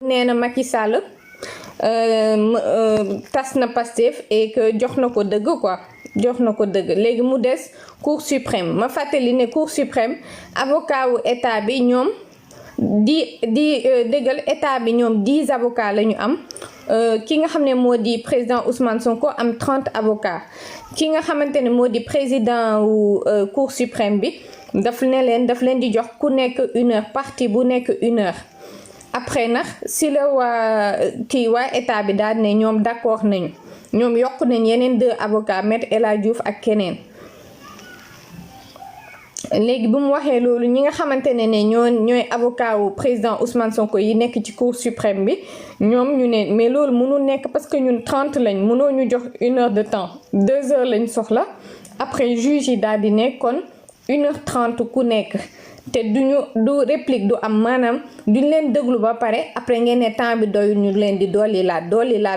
nee na Macky Sall tas na Pastef et que jox na ko dëgg quoi jox na ko dëgg léegi mu des Cour suprême ma fàttali ne Cour suprême avocat wu état bi ñoom di dëggal état bi ñoom 10 avocats la ñu am ki nga xam ne moo di président Ousmane Sonko am 30 avocats ki nga xamante ne moo di président wu Cour suprême bi daf leen di jox ku nekk 1 heure partie bu nekk 1 heure après nag si la waa état bi daal ne ñoom d'accord nañu ñoom yokk nañ yeneen 2 avocats Maître El Hadji Diouf ak keneen léegi bu mu waxee loolu ñi nga xamante ne ñooy avocat wu président Ousmane Sonko yi nekk ci Cour suprême bi ñoom ñu ne mais loolu mënul nekk parce que ñun 30 lañ mënoo ñu jox 1 heure de temps 2 heures lañ soxla après juge yi daal di ne kon 1 heure 30 ku nekk te du réplique du am maanaam duñ leen déglu ba pare après ngeen ne temps bi doyul ñu leen di dolli laat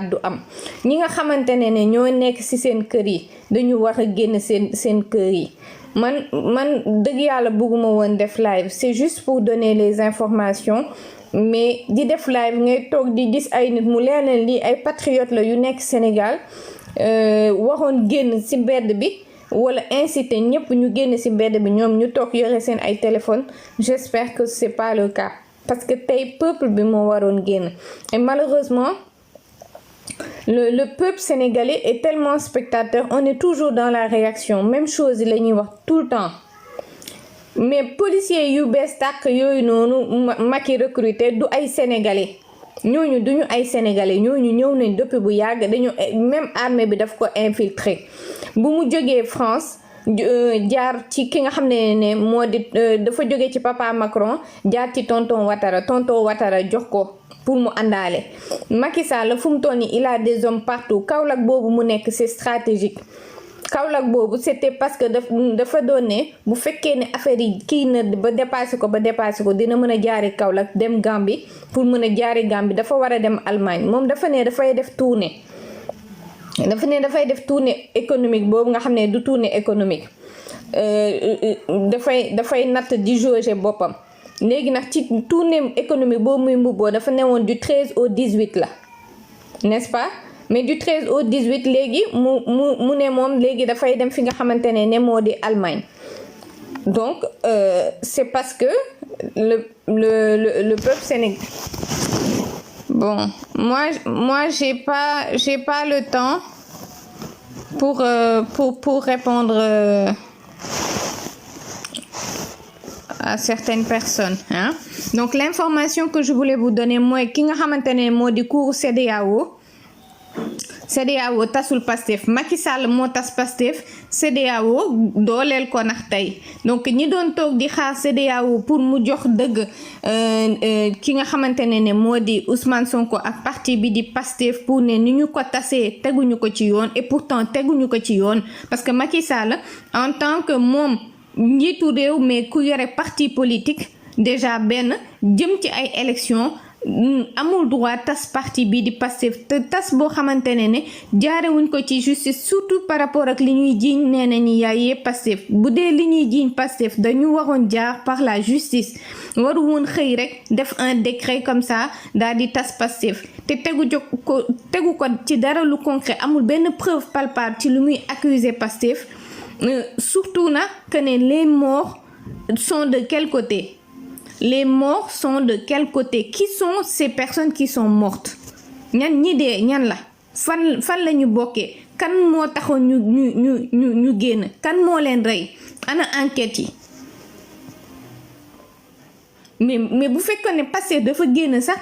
du am ñi nga xamante ne ñoo nekk ci seen kër yi dañu war a génn seen kër yi man dëgg yàlla bëgguma woon def live c'est juste pour donner les informations mais di def live ngay toog di gis ay nit mu leer leen lii ay patriotes la yu nekk Sénégal waroon génn ci mbedd bi wala inciter ñëpp ñu génn ci mbedd bi ñoom ñu toog yore seen ay téléphone j'espère que c'est pas le cas parce que tey peuple bi moo waroon génn et malheureusement le peuple sénégalais est tellement spectateur on est toujours dans la réaction même chose la ñuy wax tout le temps mais policiers yu bees tàkk yooyu noonu Macky recruté du ay sénégalais ñooñu duñu ay sénégalais ñooñu ñëw nañ depuis bu yàgg dañu même armée bi daf ko infiltrer bu mu jógee France jaar ci ki nga xam ne moo di dafa jóge ci papa Macron jaar ci tonton Ouattara jox ko pour mu àndaale Macky Sall fu mu toll nii il a des hommes partout Kaolack boobu mu nekk c'est stratégique Kaolack boobu c'était parce que dafa doon ne bu fekkee ne affaire yi kii na ba dépassé ko dina mën a jaari Kaolack dem Gambie pour mën a jaari Gambie dafa war a dem Allemagne moom dafa ne dafay def tournée économique boobu nga xam ne du tournée économique dafay natt di jauger boppam léegi nag ci tournée économique boobu muy mbubboo dafa newoon du 13 au 18 la n'est-ce pas mais du 13 au 18 léegi mu ne moom léegi dafay dem fi nga xamante ne moo di Allemagne donc c'est parce que le peuple sénégalais bon moi j'ai pas le temps pour répondre à certaines personnes hein. Donc l'information que je voulais vous donner mooy ki nga xamante ne moo di cour CEDEAO tasul Pastef Macky Sall moo tas Pastef CEDEAO dooleel ko nax tey donc ñi doon toog di xaar CEDEAO pour mu jox dëgg ki nga xamante ne moo di Ousmane Sonko ak parti bi di Pastef pour ne ni ñu ko tasee teguñu ko ci yoon et pourtant teguñu ko ci yoon parce que Macky Sall en tant que moom njiitu réew mais ku yore parti politique déjà benn jëm ci ay élections amul droit tas parti bi di Pastef te tas boo xamante ne jaarewuñ ko ci justice surtout par rapport ak li ñuy jiiñ nee na ni yaayee Pastef bu dee li ñuy jiiñ Pastef dañu waroon jaar par la justice waru woon xëy rek def un décret comme ça daal di tas Pastef te tegu ko ci dara lu concret amul benn preuve palpable ci lu muy accuser Pastef surtout na que ne les morts sont de quel côté? Les morts sont de quel côté? Qui sont ces personnes qui sont mortes? ñan ñi dee ñan la fan la ñu bokkee kan moo taxoon ñu génn kan moo leen rey ana enquête yi mais bu fekkoon ne Pastef dafa génn sax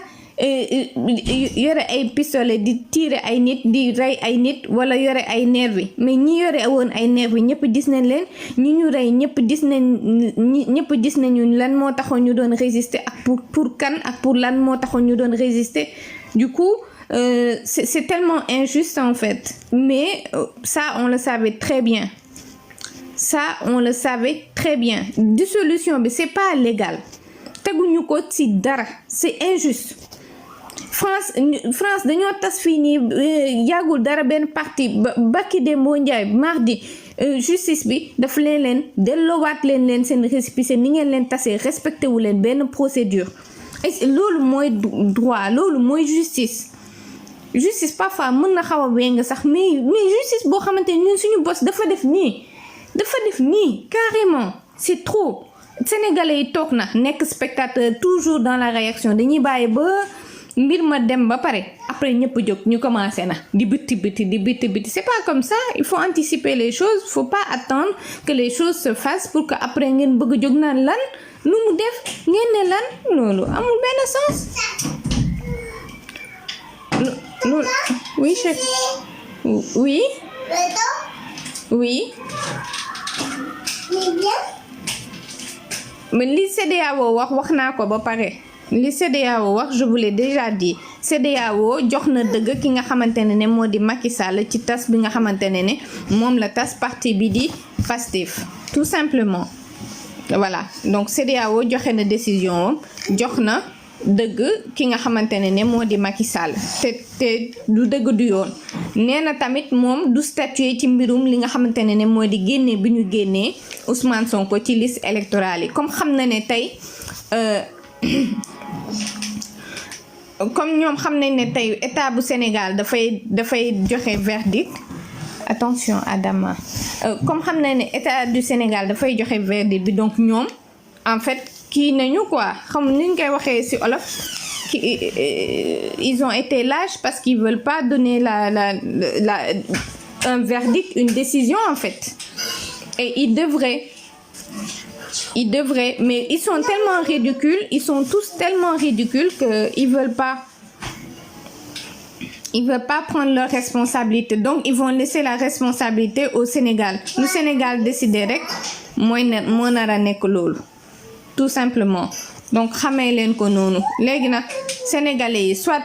yore ay pistolet di tirer ay nit di rey ay nit wala yore ay nervi mais ñi yore woon ay nervi ñëpp gis nañ leen ñi ñu rey ñëpp gis nañu lan moo taxoon ñu doon résister ak pour kan ak pour lan moo taxoon ñu doon résister du coup c'est tellement injuste en fait mais ça on le savait très bien dissolution bi c'est pas légal teguñu ko ci dara c'est injuste France dañoo tas fii nii yàggul dara benn parti bakki de moo njaay mardi justice bi daf leen delloowaat leen seen récépissé ni ngeen leen tasee respecté wu leen benn procédure loolu mooy droit loolu mooy justice parfois mën na xaw a weng sax mais justice boo xamante ni ñun suñu boss dafa def nii carrément c'est trop. Sénégalais yi toog na nekk spectateur toujours dans la réaction dañuy bàyyi ba mbir ma dem ba pare après ñëpp jóg ñu commencé na di biti c'est pas comme ça. Il faut anticiper les choses, faut pas attendre que les choses se fassent pour que après ngeen bëgg jóg naan lan lu mu def ngeen ne lan loolu amul benn sens. loolu oui chef oui mais li CEDEAO wax naa ko ba pare li CEDEAO wax je vous l'ai déjà dit. CEDEAO jox na dëgg ki nga xamante ne moo di Macky Sall ci tas bi nga xamante ne moom la tas parti bi di Pastef tout simplement. Voilà donc CEDEAO joxe na décision jox na dëgg ki nga xamante ne moo di Macky Sall te du dëgg du yoon. Nee na tamit moom du statuer ci mbirum li nga xamante ne moo di génnee bi ñu génnee Ousmane Sonko ci liste électorale yi comme xam na ne tey comme ñoom xam nañ ne tey état bu Sénégal dafay joxe verdict. Attention Adama comme xam nañ ne état du Sénégal dafay joxe verdict bi donc ñoom en fait kii nañu quoi xam ni ñu koy waxee ci olof ils ont été lâches parce qu'ils veulent pas donner un verdict, une décision en fait. Et ils devraient, mais ils sont tellement ridicules, ils sont tous tellement ridicules qu'ils veulent pas prendre leur responsabilité. Donc ils vont laisser la responsabilité au Sénégal. Le Sénégal décider rek mooy nara nekk loolu tout simplement. Donc xamee leen ko noonu léegi nag Sénégalais yi soit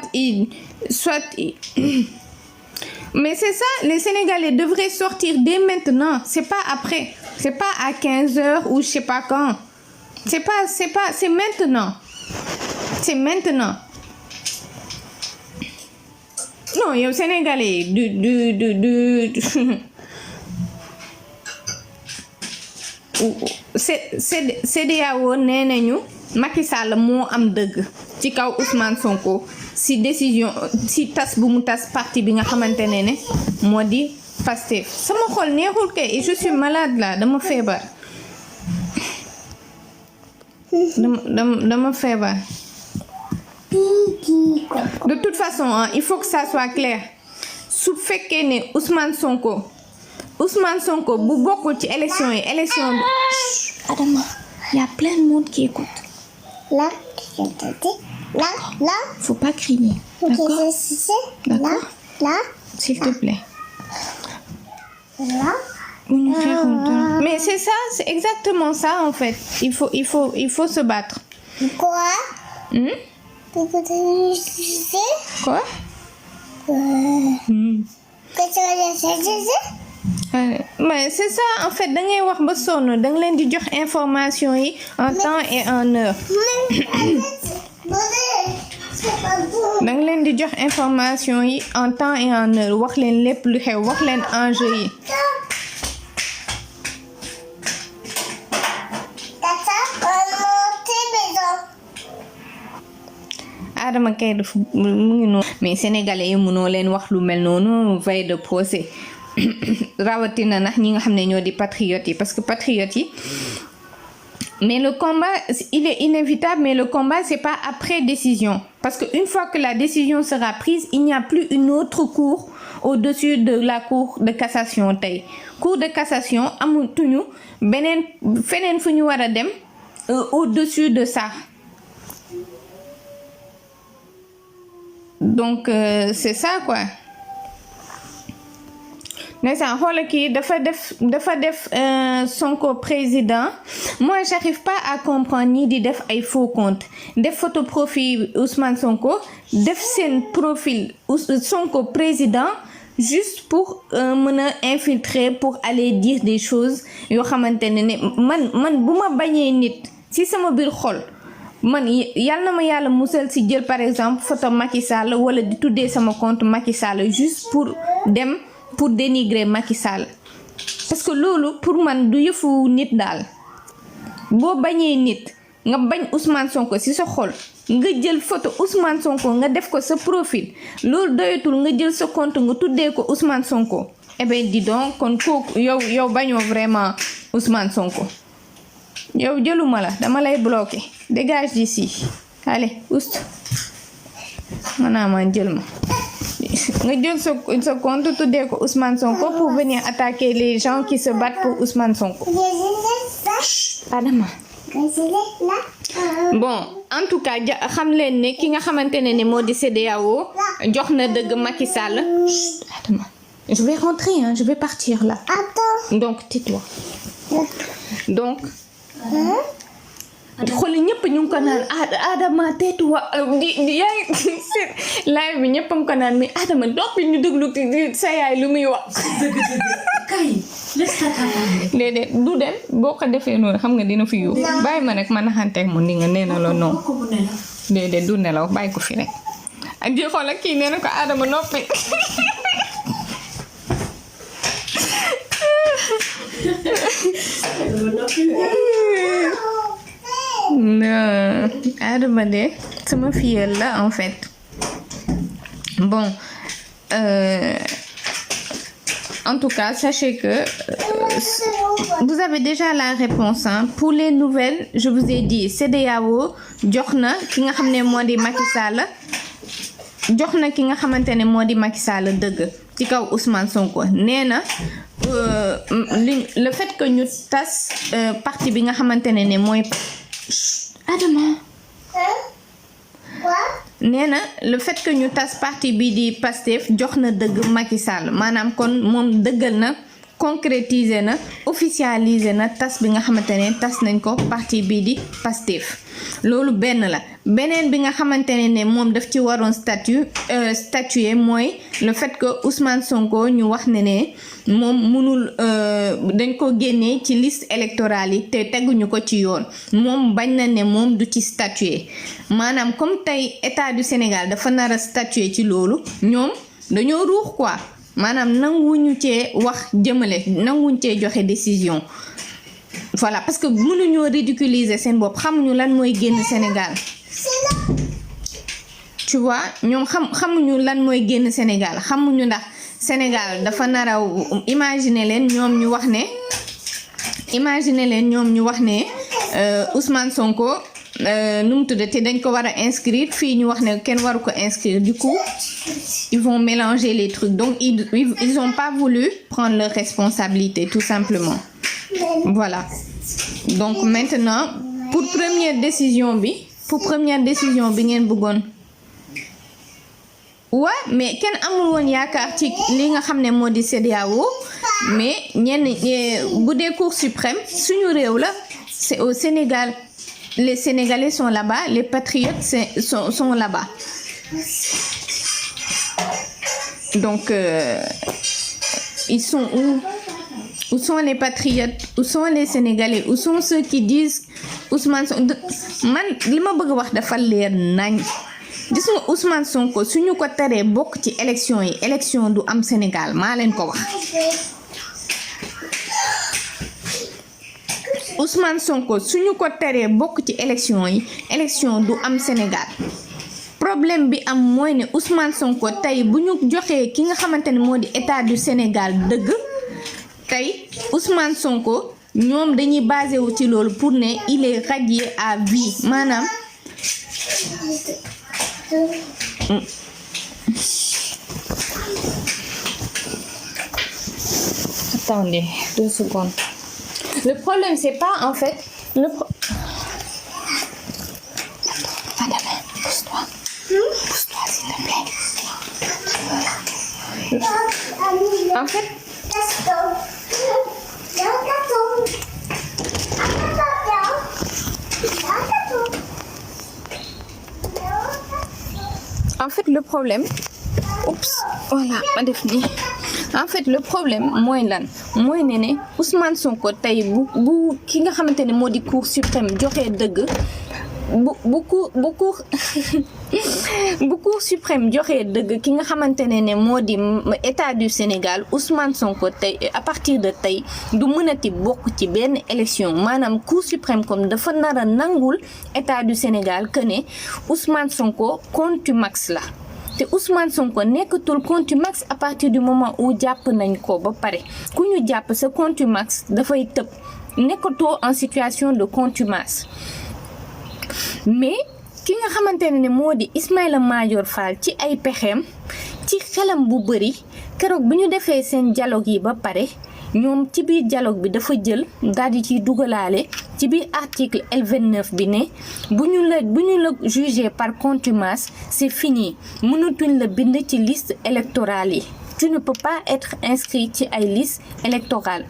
mais c'est ça, les Sénégalais devraient sortir dès maintenant, c'est pas après, c'est pas à 15h ou je sais pas quand. C'est maintenant. C'est maintenant. Non, yow Sénégalais du CEDEAO nee nañu Macky Sall moo am dëgg ci kaw Ousmane Sonko si décision si tas bu mu tas parti bi nga xamante ne moo di Pastef. Sama xol neexul kay et je suis malade là dama feebar dama feebar. De toute façon il faut que ça soit clair su fekkee ne Ousmane Sonko bu bokkul ci élection bi. Adama, il y a plein de monde qui écoute. Là, faut pas crier. D'accord? D'accord? Là. S'il te plaît. Là. Mais c'est ça, c'est exactement ça en fait. Il faut se battre. Quoi? Quoi? Mais c'est ça en fait da ngay wax ba sonn da nga leen di jox information yi en temps et en heure. Da nga leen di jox information yi en temps et en heure wax leen lépp lu xew wax leen enjeu yi. Adama kay dafa mu ngi noonu mais sénégalais yi mënoo leen wax lu mel noonu veille de procès. Rawatina nag ñi nga xam ne ñoo di patriotes yi parce que patriotes yi mais le combat il est inévitable mais le combat c'est pas après décision parce que une fois que la décision sera prise il n'y a plus une autre cour au-dessus de la cour de cassation tey cour de cassation amatuñu beneen feneen fu ñu war a dem au-dessus de ça donc c'est ça quoi. Ndeysaan xoolal kii dafa def Sonko président moi j'arrive pas à comprendre ñi di def ay faux compte def photo profil Ousmane Sonko def seen profil Sonko président juste pour mën a infiltrer pour aller dire des choses yoo xamante ne man bu ma bañee nit ci sama biir xol man yàlla na ma yàlla musal ci jël par exemple photo Macky Sall wala di tuddee sama compte Macky Sall juste pour dénigrer Macky Sall parce que loolu pour man du yëfu nit daal boo bañee nit nga bañ Ousmane Sonko ci sa xol nga jël photo Ousmane Sonko nga def ko sa profil loolu doyatul nga jël sa compte nga tuddee ko Ousmane Sonko eh ben dis donc kon kooku yow bañoo vraiment Ousmane Sonko yow jëluma la dama lay bloquer dégage d'ici allez oust man jël ma nga jël sa compte tuddee ko Ousmane Sonko pour venir attaquer les gens qui se battent pour Ousmane Sonko. Adama bon en tout cas xam leen ne ki nga xamante ne moo di CEDEAO jox na dëgg Macky Sall. Adama je vais rentrer je vais partir là. Attends. Donc tais-toi. Donc xool ñëpp ñu ngi ko naan Adama tais-toi yaay live bi ñëpp a ngi ko naan mais Adama doppi ñu déglu sa yaay lu muy wax. déedéet du dem boo ko defee noonu xam nga dina fi yu bàyyi ma rek ma naxanteeg mu ni nga nee na la non déedéet du nelaw bàyyi ko fi rek ak ji xool ak kii nee na ko Adama noppi. non Adama de sama fille là en fait bon en tout cas sachez que vous avez déjà la réponse pour les nouvelles je vous ai dit CEDEAO jox na ki nga xam ne moo di Macky Sall jox na ki nga xamante ne moo di Macky Sall dëgg ci kaw Ousmane Sonko nee na le fait que ñu tas parti bi nga xamante ne mooy Adama nee na le fait que ñu tas parti bi di Pastef jox na dëgg Macky Sall maanaam kon moom dëggal na concrétiser na officialiser na tas bi nga xamante ne tas nañ ko parti bi di Pastef loolu benn la beneen bi nga xamante ne moom daf ci waroon statuer mooy le fait que Ousmane Sonko ñu wax ne moom mënul dañ ko génnee ci liste électorale yi te teguñu ko ci yoon moom bañ na ne moom du ci statuer maanaam comme tey état du Sénégal dafa nar a statuer ci loolu ñoom dañoo ruux quoi maanaam nanguwuñu cee wax jëmale nanguwuñ cee joxe décision voilà parce que mënuñoo ridiculiser seen bopp xamuñu lan mooy génn Sénégal tu vois ñoom xamuñu lan mooy génn Sénégal xamuñu ndax Sénégal dafa nara imaginer leen ñoom ñu wax ne Ousmane Sonko nu mu tuddati dañ ko war a inscrire fii ñu wax ne kenn waru ko inscrire du coup ils vont mélanger les trucs donc ils ont pas voulu prendre leurs responsabilités tout simplement voilà donc maintenant pour première décision bi ngeen bëggoon mais kenn amul woon yaakaar ci li nga xam ne moo di CEDEAO mais bu dee Cour suprême suñu réew la c'est au Sénégal les Sénégalais sont là-bas les patriotes sont là-bas donc ils sont où sont les patriotes où sont les Sénégalais où sont ceux qui disent Ousmane Sonko man li ma bëgg wax dafa leer nañ gis nga Ousmane Sonko suñu ko teree bokk ci élection du am Sénégal maa leen ko wax Ousmane Sonko suñu ko teree bokk ci élection du am Sénégal problème bi am mooy ne Ousmane Sonko tey bu ñu joxee ki nga xamante ne moo di état du Sénégal dëgg tey Ousmane Sonko ñoom dañuy basé wu ci loolu pour ne il est radié à vie maanaam attendez 2 secondes. Le problème c'est pas en fait Madame, pousse-toi. Pousse-toi s'il te plaît. En fait le problème voilà ma def nii en fait le problème mooy lan mooy ne Ousmane Sonko tey bu ki nga xamante ne moo di Cour suprême joxee dëgg bu Cour suprême joxe dëgg ki nga xamante ne moo di état du Sénégal Ousmane Sonko tey à partir de tey du mënati bokk ci benn élection maanaam Cour suprême comme dafa nar a nangul état du Sénégal que ne Ousmane Sonko contumax la te Ousmane Sonko nekkatul contumax à partir du moment où jàpp nañ ko ba pare ku ñu jàpp sa contumax dafay tëb nekkatoo en situation de contumace mais ki nga xamante ne moo di Ismaïla Madior Fall ci ay pexeem ci xelam bu bëri keroog bi ñu defee seen dialogue yi ba pare ñoom ci biir dialogue bi dafa jël daal di ciy dugalaale ci biir article L29 bi ne bu ñu la jugé par contumace c'est fini mënatuñ la bind ci liste électorale yi tu ne peux pas être inscrit ci ay liste électorale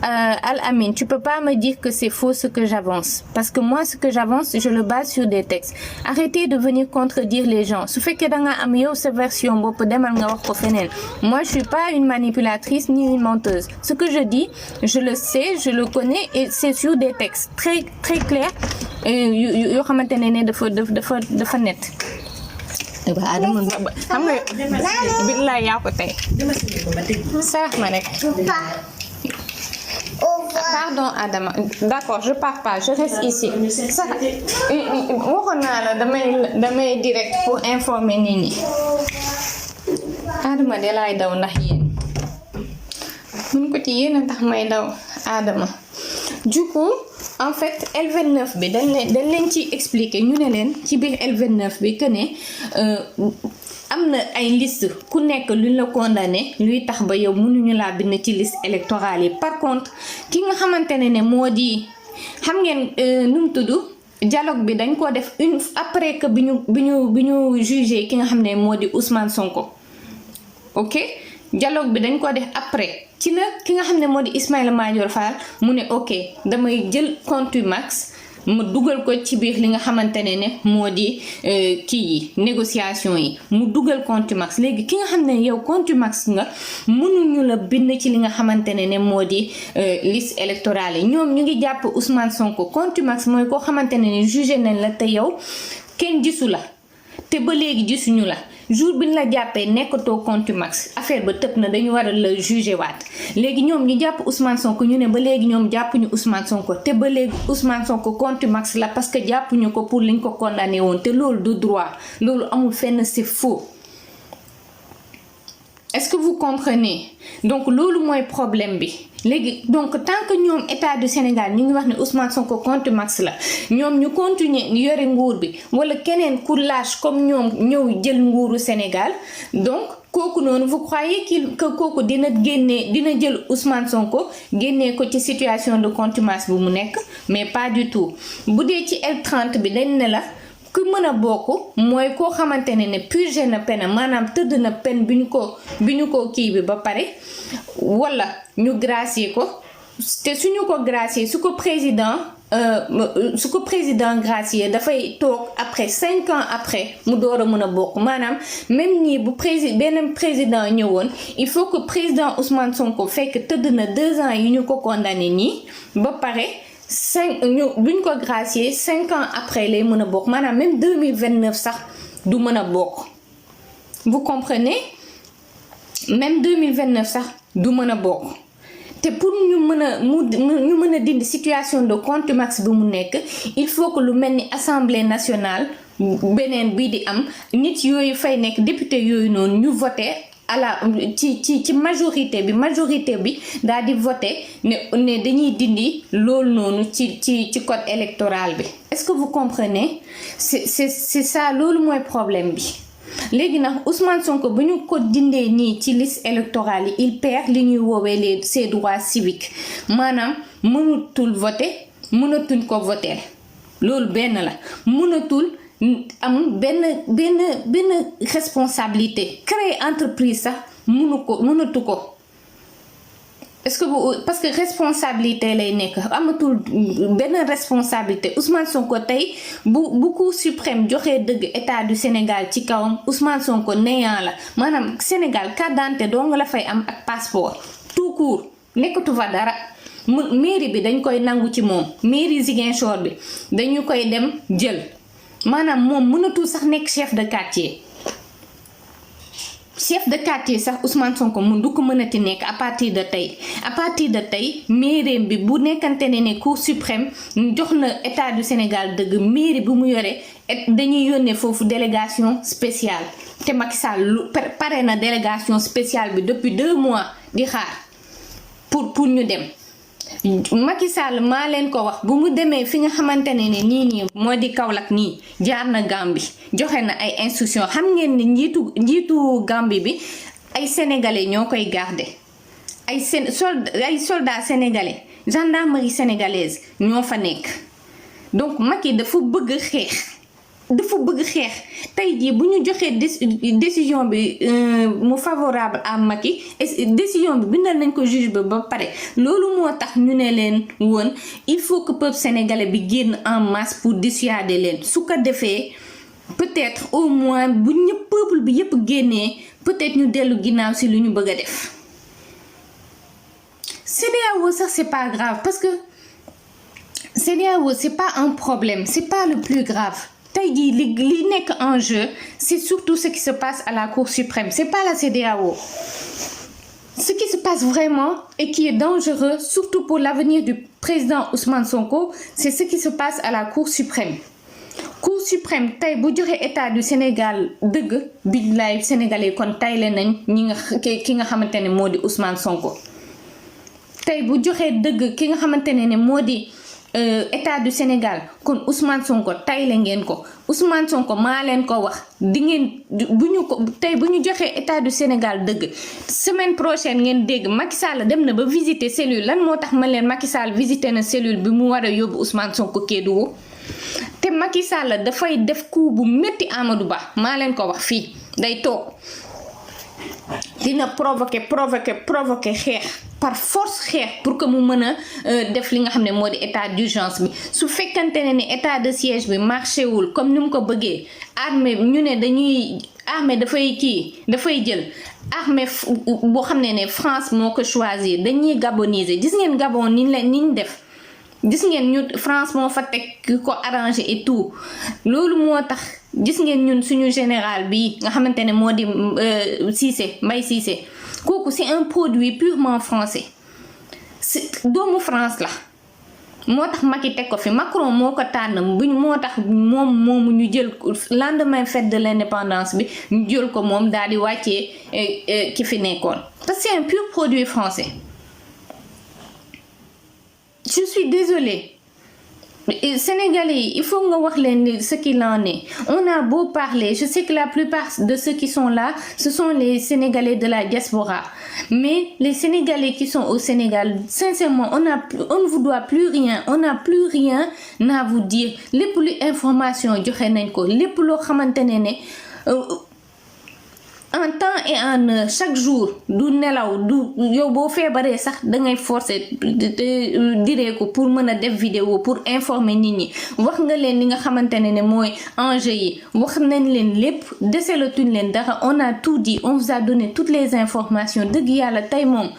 Al-Amin, tu peux pas me dire que c'est faux ce que j'avance parce que moi ce que j'avance je le base sur des textes. Arrêtez de venir contredire les gens. Su fekkee da nga am yow sa version bopp demal nga wax ko feneen. Moi je suis pas une manipulatrice ni une menteuse. Ce que je dis, je le sais, je le connais et c'est sur des textes très très clairs yoo xamante ne dafa net. Ba Adama xam nga billaay yaa ko tey. Sarax ma rek. Pardon Adama, d'accord je pars pas je reste ici ça waxoon naa la damay direct pour informer nit ñi Adama de laay daw ndax yéen mun ko ci yéen a tax may daw Adama du coup en fait L29 bi dañ leen ci expliquer ñu ne leen ci biir L29 bi que ne am na ay liste ku nekk luñ la condamné luy tax ba yow mënuñu laa bind ci liste électorale yi par contre ki nga xamante ne moo di xam ngeen nu mu tudd dialogue bi dañ ko def une après que bi ñu jugé ki nga xam ne moo di Ousmane Sonko ok dialogue bi dañ ko def après ci la ki nga xam ne moo di Ismaïla Madior Fall mu ne ok damay jël contumax mu dugal ko ci biir li nga xamante ne moo di kii yi négociation yi mu dugal contumax léegi ki nga xam ne yow contumax nga mënuñu la bind ci li nga xamante ne moo di liste électorale yi ñoom ñu ngi jàpp Ousmane Sonko contumax mooy koo xamante ne jugé nañ la te yow kenn gisu la te ba léegi gisuñu la jour bi ñu la jàppee nekkatoo contumax affaire ba tëb na dañu war a la jugé waat léegi ñoom ñu jàpp Ousmane Sonko ñu ne ba léegi ñoom jàppuñu Ousmane Sonko te ba léegi Ousmane Sonko contumax la parce que jàppuñu ko pour liñ ko condamné woon te loolu du droit loolu amul fenn c'est faux. Est-ce que vous comprenez donc loolu mooy problème bi léegi donc tant que ñoom état du Sénégal ñu ngi wax ne Ousmane Sonko contumax la ñoom ñu continuer yore nguur bi wala keneen ku lâche comme ñoom ñëw jël nguuru Sénégal donc kooku noonu vous croyez que kooku dina jël Ousmane Sonko génnee ko ci situation de contumace bu mu nekk mais pas du tout bu dee ci L30 bi dañ ne la ku mën a bokk mooy koo xamante ne purgé na peine maanaam tëdd na peine bi ñu ko kii bi ba pare wala ñu gracier ko te suñu ko gracier su ko président gracier dafay toog après 5 ans après mu door a mën a bokk maanaam même nii bu benn président ñëwoon il faut que président Ousmane Sonko fekk tëdd na 2 ans yi ñu ko condamné nii ba pare buñ ko gracier 5 ans après lay mën a bokk maanaam même 2029 sax du mën a bokk vous comprenez même 2029 sax du mën a bokk te pour ñu mën a dindi situation de contumace bi mu nekk il faut que lu mel ni assemblée nationale beneen bii di am nit yooyu fay nekk député yooyu noonu ñu voté ci majorité bi daal di voté ne dañuy dindi loolu noonu ci code électoral bi est-ce que vous comprenez c'est ça loolu mooy problème bi léegi nag Ousmane Sonko bu ñu ko dindee nii ci liste électorale yi il perd li ñuy woowee ses droits civiques maanaam mënatul voter mënatuñ ko voter loolu benn la mënatul am benn responsabilité créer entreprise sax mënatu ko est-ce que parce que responsabilité lay nekk amatul benn responsabilité Ousmane Sonko tey bu Cour suprême joxee dëgg état du Sénégal ci kawam Ousmane Sonko néant la maanaam Sénégal carte d'identité doo nga la fay am ak passeport tout court nekkatu fa dara mairie bi dañ koy nangu ci moom mairie Ziguinchor bi dañu koy dem jël maanaam moom mënatul sax nekk chef de quartier sax Ousmane Sonko du ko mënati nekk à partir de tey mairie bi bu nekkante ne Cour suprême jox na état du Sénégal dëgg mairie bu mu yore dañuy yónnee foofu délégation spéciale te Macky Sall pare na délégation spéciale bi depuis 2 mois di xaar pour ñu dem Macky Sall maa leen ko wax bu mu demee fi nga xamante ne nii moo di Kaolack nii jaar na Gambie joxe na ay instruction xam ngeen ni njiitu Gambie bi ay sénégalais ñoo koy garder ay soldats sénégalais gendarmerie sénégalaise ñoo fa nekk donc Macky dafa bëgg xeex tey jii bu ñu joxee décision bi mu favorable à Macky décision bi bindal nañ ko juge ba pare loolu moo tax ñu ne leen woon il faut que peuple sénégalais bi génn en masse pour dissuader leen su ko defee peut-être au moins bu ñëpp peuple bi yëpp génnee peut-être ñu dellu ginnaaw si lu ñu bëgg a def CEDEAO sax c'est pas grave parce que CEDEAO c'est pas un problème c'est pas le plus grave tey jii li nekk en jeu c'est surtout ce qui se passe à la Cour suprême c'est pas la CEDEAO ce qui se passe vraiment et qui est dangereux surtout pour l'avenir du président Ousmane Sonko c'est ce qui se passe à la Cour suprême tey bu joxe état du Sénégal dëgg billaay sénégalais kon tayle nañ ki nga xamante ne moo di Ousmane Sonko tey bu joxee dëgg ki nga xamante ne moo di état du Sénégal kon Ousmane Sonko tayle ngeen ko Ousmane Sonko maa leen ko wax di ngeen bu ñu joxee état du Sénégal dëgg semaine prochaine ngeen dégg Macky Sall dem na ba visiter cellule lan moo tax ma leen Macky Sall visiter na cellule bi mu war a yóbbu Ousmane Sonko Kédougou te Macky Sall dafay def coup bu métti Amadou Ba maa leen ko wax fii day toog dina provoquer xeex par force xeex pour que mu mën a def li nga xam ne moo di état d'urgence bi su fekkante ne état de siège bi marché wul comme ni mu ko bëggee armée ñu ne armée dafay jël armée boo xam ne France moo ko choisir dañuy gaboniser gis ngeen Gabon ni ñu def gis ngeen ñu France moo fa teg ko arrangé et tout loolu moo tax gis ngeen ñun suñu général bi nga xamante ne moo di Mbaye Cissé kooku c'est un produit purement français doomu France la moo tax Macky teg ko fi Macron moo ko tànn moo tax moomu ñu jël lendemain fête de l'indépendance bi ñu jël ko moom daal di wàccee ki fi nekkoon te c'est un pur produit français je suis désolée Sénégalais, il faut nga wax leen ce qu'il en est. On a beau parler, je sais que la plupart de ceux qui sont là, ce sont les Sénégalais de la diaspora. Mais les Sénégalais qui sont au Sénégal, sincèrement, on ne vous doit plus rien, on n'a plus rien à vous dire. Lépp lu information joxe nañ ko, lépp loo xamante ne en temps et en heure chaque jour du nelaw du yow boo feebaree sax dangay forcer diree ko pour mën a def vidéo pour informer nit ñi wax nga leen li nga xamante ne mooy enjeu yi wax nañ leen lépp deselatuñ leen dara on a tout dit on vous a donné toutes les informations dëgg yàlla tey moom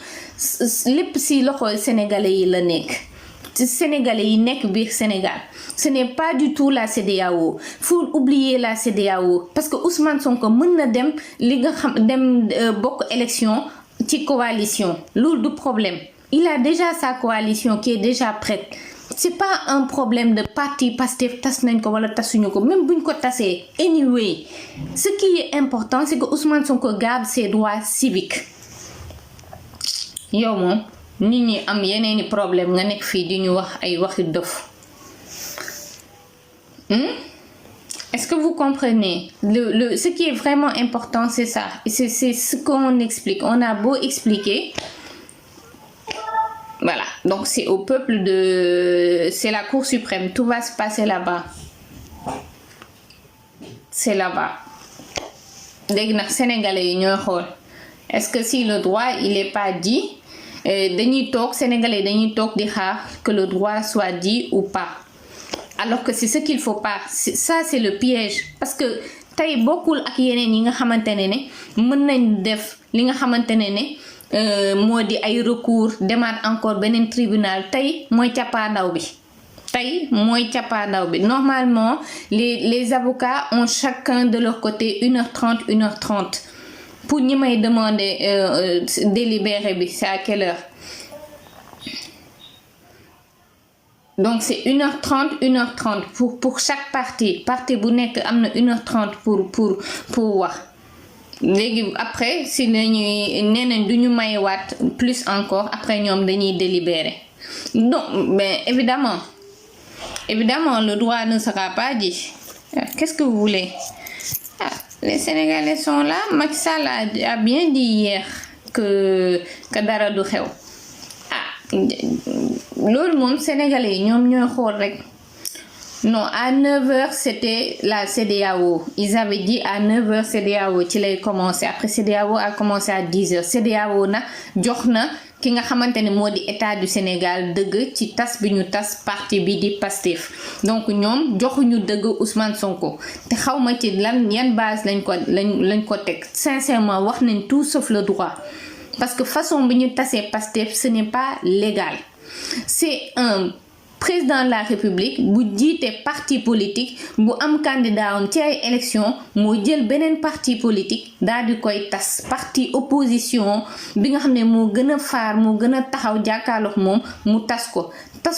lépp si loxo sénégalais yi la nekk Sénégalais yi nekk biir Sénégal ce n'est pas du tout la CEDEAO faut oublier la CEDEAO parce que Ousmane Sonko mën na dem li nga xam dem bokk élection ci coalition loolu du problème il a déjà sa coalition qui est déjà prête c'est pas un problème de parti Pastef tas nañ ko wala tasuñu ko même buñ ko tasee anyway ce qui est important c'est que Ousmane Sonko garde ses droits civiques yow moom nit ñi am yeneeni problème nga nekk fii di ñu wax ay waxi dof est-ce que vous comprenez ce qui est vraiment important c'est ça c'est ce qu'on explique on a beau expliquer voilà donc c'est au peuple c'est la Cour suprême tout va se passer là-bas c'est là-bas léegi nag sénégalais yi ñooy xool est-ce que si le droit il est pas dit dañuy toog sénégalais dañuy toog di xaar que le droit soit dit ou pas alors que c'est ce qu'il faut pas ça c'est le piège parce que tey bokkul ak yeneen yi nga xamante ne mën nañ def li nga xamante ne moo di ay recours demaat encore beneen tribunal tey mooy cappaandaw bi. tey mooy cappaandaw bi normalement les avocats ont chacun de leur côté 1h30 1h30 pour ñi may demander délibéré bi c'est à quelle heure. Donc c'est 1h30 1h30 pour chaque partie bu nekk am na 1h30 pour wax léegi après si nañuy nee nañ du ñu mayewaat plus encore après ñoom dañuy délibérer. Donc mais évidemment le droit ne sera pas dit. Qu'est-ce que vous voulez? Les Sénégalais sont là. Macky Sall a bien dit hier que dara du xew. Loolu moom Sénégalais yi ñoom ñooy xool rek. Non, à 9h c'était la CEDEAO. Ils avaient dit à 9h CEDEAO ci lay commencer. Après CEDEAO a commencé à 10h. CEDEAO na jox na ki nga xamante ne moo di état du Sénégal dëgg ci tas bi ñu tas parti bi di Pastef. Donc ñoom joxuñu dëgg Ousmane Sonko te xawma ci yan base lañ ko teg. Sincèrement wax nañ tout sauf le droit. Parce que façon bi ñu tasee Pastef ce n'est pas légal. C'est un président de la République bu jiite parti politique bu am candidat am ci ay élection moo jël beneen parti politique daal di koy tas parti opposition bi nga xam ne moo gën a faar moo gën a taxaw jàkkaarloog moom mu tas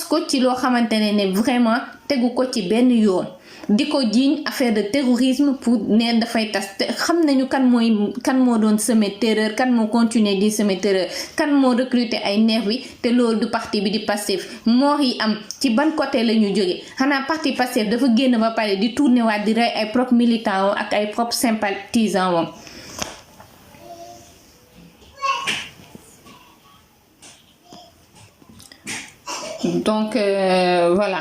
ko ci loo xamante ne vraiment tegu ko ci benn yoon di ko jiiñ affaire de terrorisme pour ne dafay tas te xam nañu kan moo doon semer terreur kan moo continuer di semer terreur kan moo recruter ay nervi te loolu du parti bi di Pastef moo yi am ci ban côté la ñu jóge xanaa parti Pastef dafa génn ba pare di tourner waat di rey ay propres militants wam ak ay propres sympathisants wam. Donc voilà.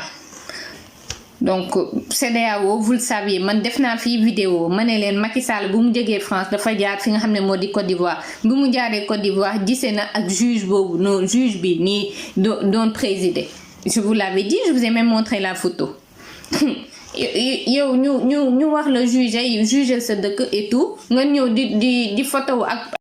Donc CEDEAO vous le saviez man def naa fii vidéo ma ne leen Macky Sall bu mu jógee France dafa jaar fi nga xam ne moo di Côte d'Ivoire bu mu jaaree Côte d'Ivoire gisee na ak juge boobu non juge bi nii doon présider je vous l'avais dit je vous ai même montré la photo yow ñu wax la juger sa dëkk et tout nga ñëw di photo ak